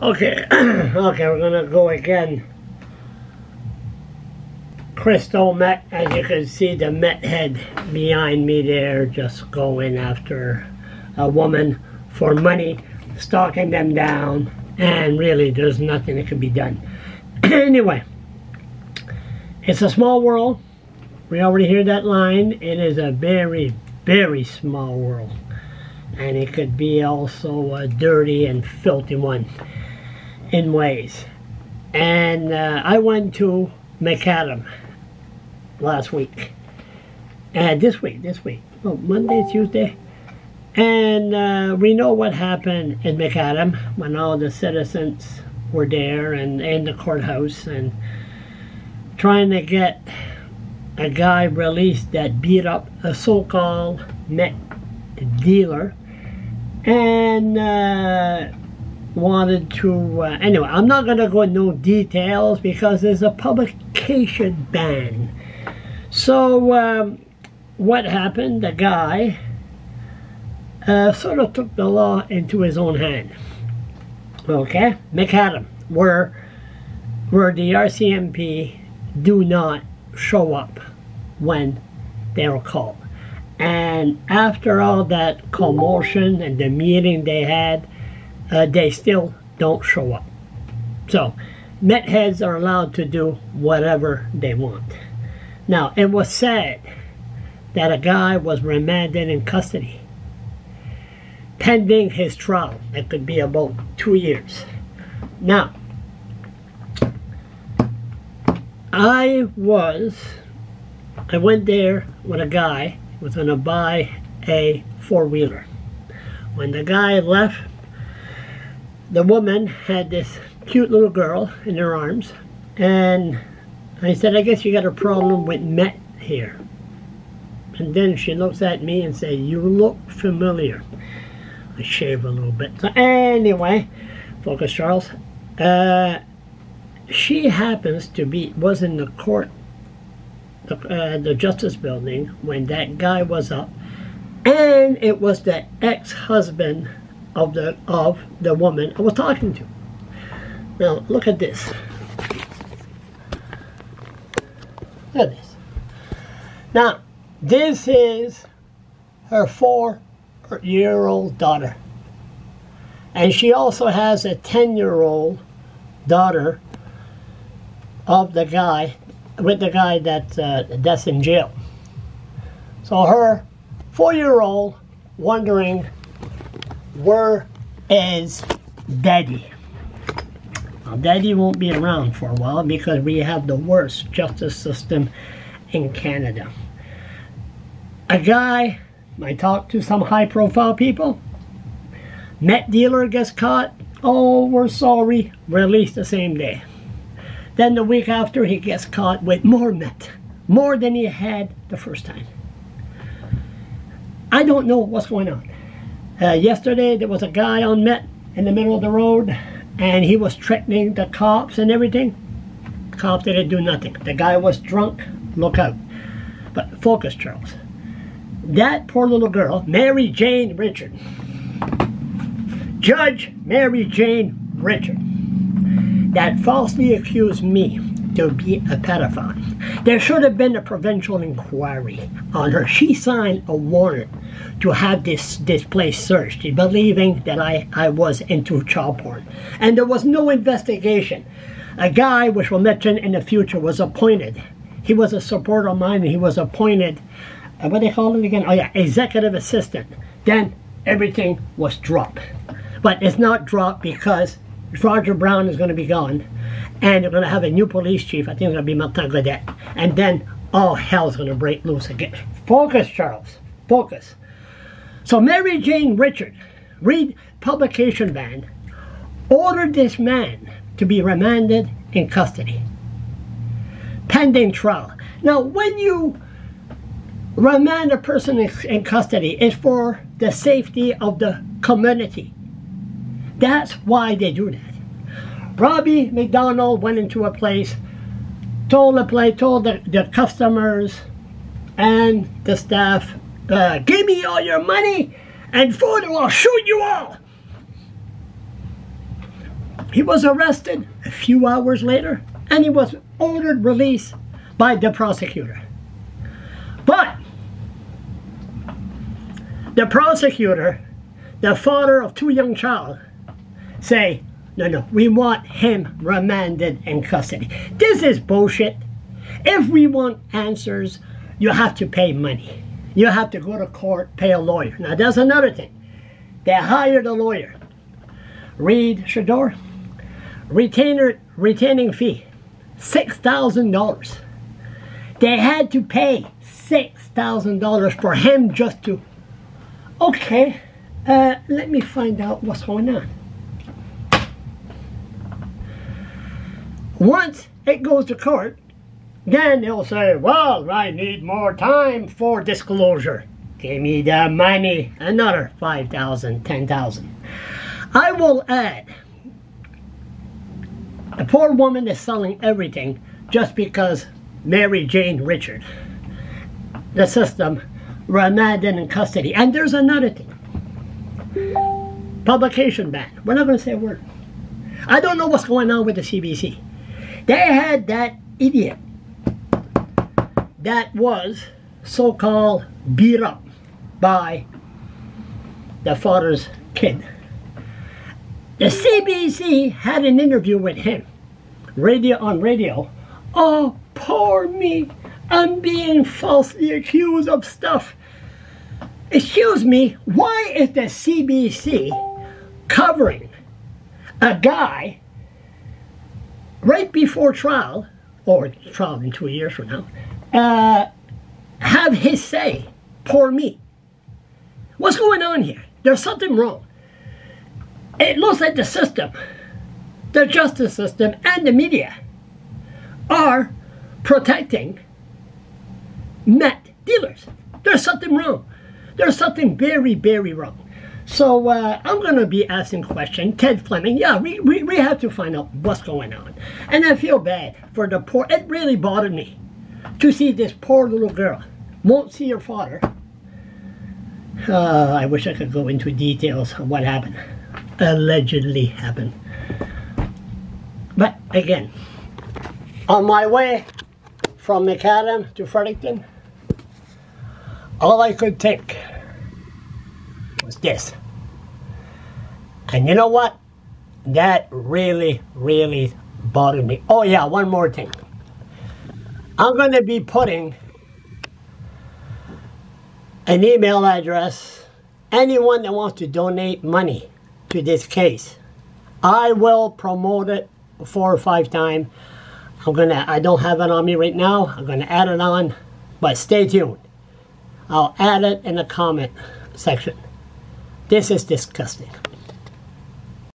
Okay, okay, we're gonna go again. Crystal Met, as you can see, the Met head behind me there, just going after a woman for money, stalking them down, and really there's nothing that can be done. Anyway, it's a small world. We already hear that line. It is a very, very small world. And it could be also a dirty and filthy one in ways. And I went to McAdam last week. This week. Oh, Monday, Tuesday. And we know what happened in McAdam when all the citizens were there and in the courthouse and trying to get a guy released that beat up a so-called meth dealer and wanted to anyway, I'm not going to go into no details because there's a publication ban. So what happened, the guy sort of took the law into his own hand. Okay, McAdam, where the RCMP do not show up when they are called. And after all that commotion and the meeting they had, they still don't show up. So, Met heads are allowed to do whatever they want. Now, it was said that a guy was remanded in custody pending his trial. That could be about 2 years. Now, I went there with a guy who was going to buy a four-wheeler. When the guy left, the woman had this cute little girl in her arms, and I said, I guess you got a problem with Met here. And then she looks at me and says, you look familiar. I shave a little bit. So anyway, focus, Charles. She happens to was in the court, the Justice Building, when that guy was up, and it was the ex-husband of the woman I was talking to. Now look at this. Look at this. Now this is her 4-year-old daughter, and she also has a 10-year-old daughter of the guy, with the guy that's in jail. So her 4-year-old wondering, where is Daddy? Now Daddy won't be around for a while because we have the worst justice system in Canada. A guy, I talked to some high-profile people, meth dealer gets caught, oh, we're sorry, released the same day. Then the week after, he gets caught with more meth, more than he had the first time. I don't know what's going on. Yesterday, there was a guy on meth in the middle of the road, and he was threatening the cops and everything. The cops didn't do nothing. The guy was drunk, look out. But focus, Charles. That poor little girl, Mary Jane Richard, Judge Mary Jane Richard, that falsely accused me to be a pedophile. There should have been a provincial inquiry on her. She signed a warrant to have this place searched, believing that I was into child porn. And there was no investigation. A guy, which we'll mention in the future, was appointed. He was a supporter of mine, and he was appointed, what do they call it again? Oh yeah, executive assistant. Then everything was dropped. But it's not dropped because Roger Brown is going to be gone, and they're going to have a new police chief. I think it's going to be Martin Godet, and then all hell's going to break loose again. Focus, Charles, focus. So Mary Jane Richard, read publication ban, ordered this man to be remanded in custody, pending trial. Now, when you remand a person in custody, it's for the safety of the community. That's why they do that. Robbie McDonald went into a place, told the customers and the staff, give me all your money and food or I'll shoot you all. He was arrested a few hours later, and he was ordered release by the prosecutor. But the prosecutor, the father of 2 young children, say, no, we want him remanded in custody. This is bullshit. If we want answers, you have to pay money. You have to go to court, pay a lawyer. Now, that's another thing. They hired a lawyer. Reed Shador, retaining fee, $6,000. They had to pay $6,000 for him just to, okay, let me find out what's going on. Once it goes to court, then they'll say, well, I need more time for disclosure. Give me the money. Another $5,000, $10,000. I will add, the poor woman is selling everything just because Mary Jane Richard, the system, remanded in custody. And there's another thing. Publication ban. We're not going to say a word. I don't know what's going on with the CBC. They had that idiot that was so-called beat up by the father's kid. The CBC had an interview with him, on radio. Oh, poor me, I'm being falsely accused of stuff. Excuse me, why is the CBC covering a guy right before trial, or trial in 2 years from now, have his say, poor me? What's going on here? There's something wrong. It looks like the system, the justice system, and the media are protecting meth dealers. There's something wrong. There's something very, very wrong. So I'm going to be asking questions. Ted Fleming, yeah, we have to find out what's going on. And I feel bad for the poor. It really bothered me to see this poor little girl won't see her father. I wish I could go into details of what happened. Allegedly happened. But again, on my way from McAdam to Fredericton, all I could think was this. And you know what? That really, really bothered me. Oh yeah, one more thing. I'm going to be putting an email address. Anyone that wants to donate money to this case, I will promote it 4 or 5 times. I don't have it on me right now. I'm going to add it on, but stay tuned. I'll add it in the comment section. This is disgusting.